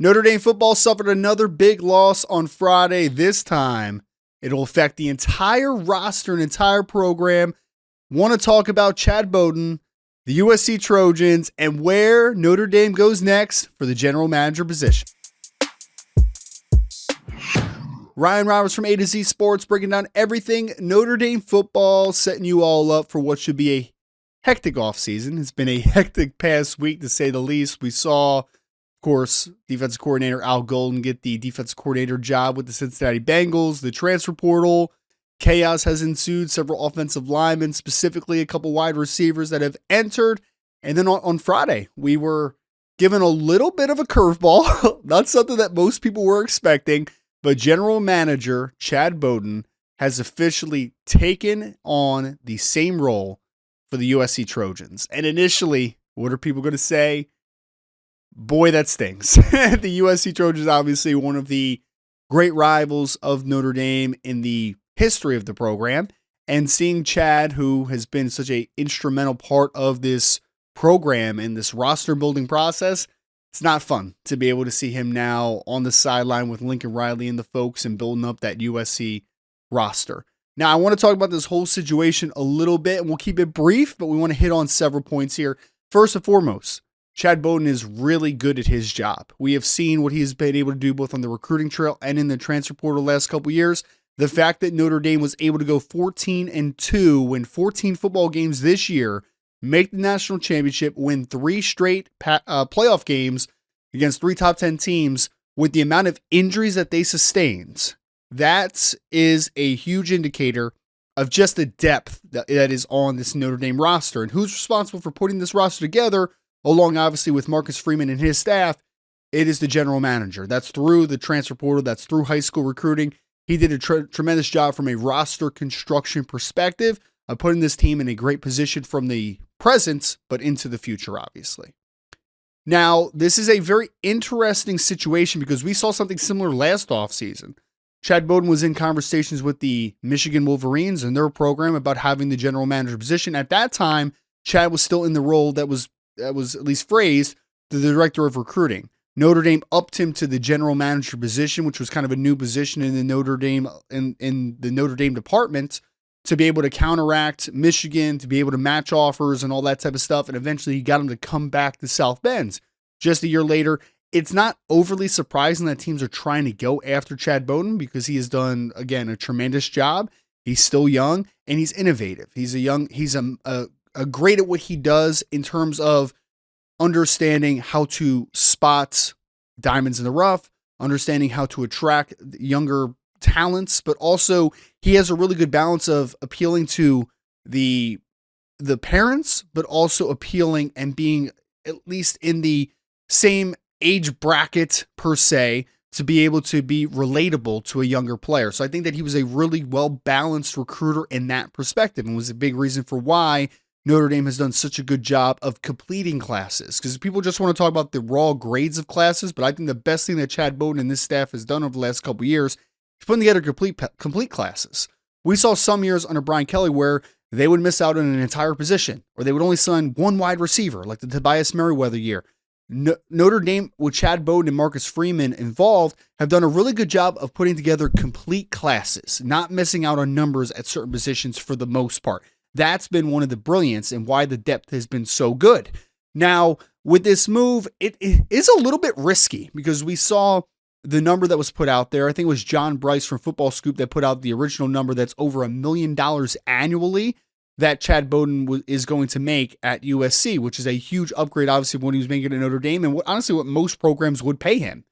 Notre Dame football suffered another big loss on Friday. This time, it'll affect the entire roster and entire program. Want to talk about Chad Bowden, the USC Trojans, and where Notre Dame goes next for the general manager position. Ryan Roberts from A to Z Sports breaking down everything Notre Dame football, setting you all up for what should be a hectic offseason. It's been a hectic past week, to say the least. We saw, of course, defensive coordinator Al Golden get the defensive coordinator job with the Cincinnati Bengals. The transfer portal chaos has ensued. Several offensive linemen, specifically a couple wide receivers that have entered. And then on Friday, we were given a little bit of a curveball. Not something that most people were expecting. But general manager Chad Bowden has officially taken on the same role for the USC Trojans. And initially, what are people going to say? Boy, that stings. The USC Trojans, obviously one of the great rivals of Notre Dame in the history of the program. And seeing Chad, who has been such an instrumental part of this program and this roster building process, it's not fun to be able to see him now on the sideline with Lincoln Riley and the folks and building up that USC roster. Now, I want to talk about this whole situation a little bit, and we'll keep it brief, but we want to hit on several points here. First and foremost, Chad Bowden is really good at his job. We have seen what he's been able to do both on the recruiting trail and in the transfer portal the last couple years. The fact that Notre Dame was able to go 14-2, win 14 football games this year, make the national championship, win 3 straight playoff games against 3 top 10 teams with the amount of injuries that they sustained. That is a huge indicator of just the depth that is on this Notre Dame roster. And who's responsible for putting this roster together, along obviously with Marcus Freeman and his staff? It is the general manager. That's through the transfer portal. That's through high school recruiting. He did a tremendous job from a roster construction perspective of putting this team in a great position from the present, but into the future, obviously. Now, this is a very interesting situation because we saw something similar last offseason. Chad Bowden was in conversations with the Michigan Wolverines and their program about having the general manager position. At that time, Chad was still in the role that was at least phrased the director of recruiting. Notre Dame upped him to the general manager position, which was kind of a new position in the Notre Dame in the Notre Dame department, to be able to counteract Michigan, to be able to match offers and all that type of stuff. And eventually he got him to come back to South Bend. Just a year later, it's not overly surprising that teams are trying to go after Chad Bowden because he has done, again, a tremendous job. He's still young and he's innovative. He's a great at what he does in terms of understanding how to spot diamonds in the rough, understanding how to attract younger talents, but also he has a really good balance of appealing to the parents, but also appealing and being at least in the same age bracket per se to be able to be relatable to a younger player. So I think that he was a really well-balanced recruiter in that perspective and was a big reason for why Notre Dame has done such a good job of completing classes, because people just want to talk about the raw grades of classes, but I think the best thing that Chad Bowden and this staff has done over the last couple of years is putting together complete classes. We saw some years under Brian Kelly where they would miss out on an entire position, or they would only sign one wide receiver, like the Tobias Merriweather year. Notre Dame, with Chad Bowden and Marcus Freeman involved, have done a really good job of putting together complete classes, not missing out on numbers at certain positions for the most part. That's been one of the brilliance and why the depth has been so good. Now, with this move, it is a little bit risky because we saw the number that was put out there. I think it was John Bryce from Football Scoop that put out the original number that's over $1 million annually that Chad Bowden is going to make at USC, which is a huge upgrade, obviously, when he was making at Notre Dame and honestly what most programs would pay him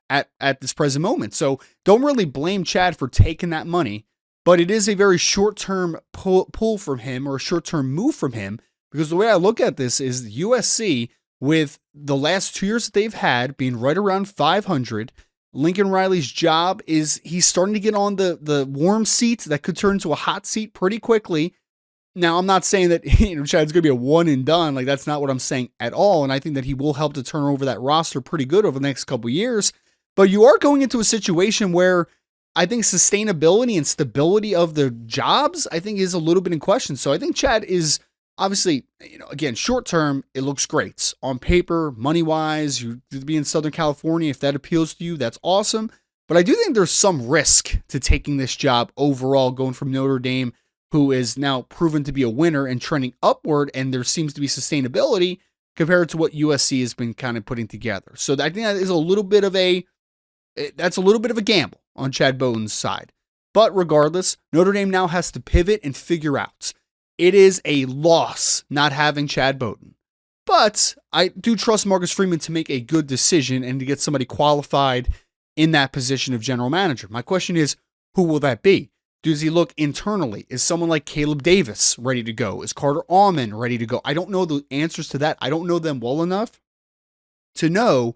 at this present moment. So don't really blame Chad for taking that money. But it is a very short-term pull from him, or a short-term move from him, because the way I look at this is USC, with the last 2 years that they've had being right around 500, Lincoln Riley's job is he's starting to get on the warm seat that could turn into a hot seat pretty quickly. Now, I'm not saying that Chad's going to be a one and done. Like, that's not what I'm saying at all. And I think that he will help to turn over that roster pretty good over the next couple of years. But you are going into a situation where I think sustainability and stability of the jobs, I think, is a little bit in question. So I think Chad is Obviously, again, short term, it looks great. On paper, money wise, you be in Southern California. If that appeals to you, that's awesome. But I do think there's some risk to taking this job overall, going from Notre Dame, who is now proven to be a winner and trending upward, and there seems to be sustainability compared to what USC has been kind of putting together. So I think that is a little bit of a gamble on Chad Bowden's side. But regardless, Notre Dame now has to pivot and figure out. It is a loss not having Chad Bowden. But I do trust Marcus Freeman to make a good decision and to get somebody qualified in that position of general manager. My question is, who will that be? Does he look internally? Is someone like Caleb Davis ready to go? Is Carter Allman ready to go? I don't know the answers to that. I don't know them well enough to know,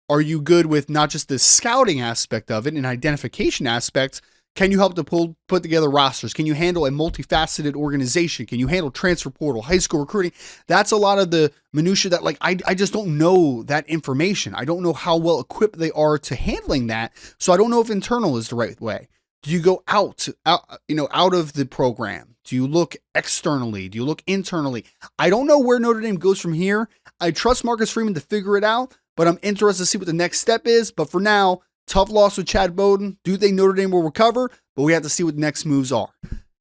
are you good with not just the scouting aspect of it and identification aspects? Can you help to put together rosters? Can you handle a multifaceted organization? Can you handle transfer portal, high school recruiting? That's a lot of the minutia that I just don't know that information. I don't know how well equipped they are to handling that. So I don't know if internal is the right way. Do you go out of the program? Do you look externally? Do you look internally? I don't know where Notre Dame goes from here. I trust Marcus Freeman to figure it out, but I'm interested to see what the next step is. But for now, tough loss with Chad Bowden. Do think Notre Dame will recover, but we have to see what the next moves are.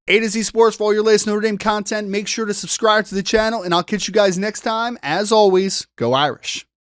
A to Z Sports, for all your latest Notre Dame content, make sure to subscribe to the channel, and I'll catch you guys next time. As always, go Irish.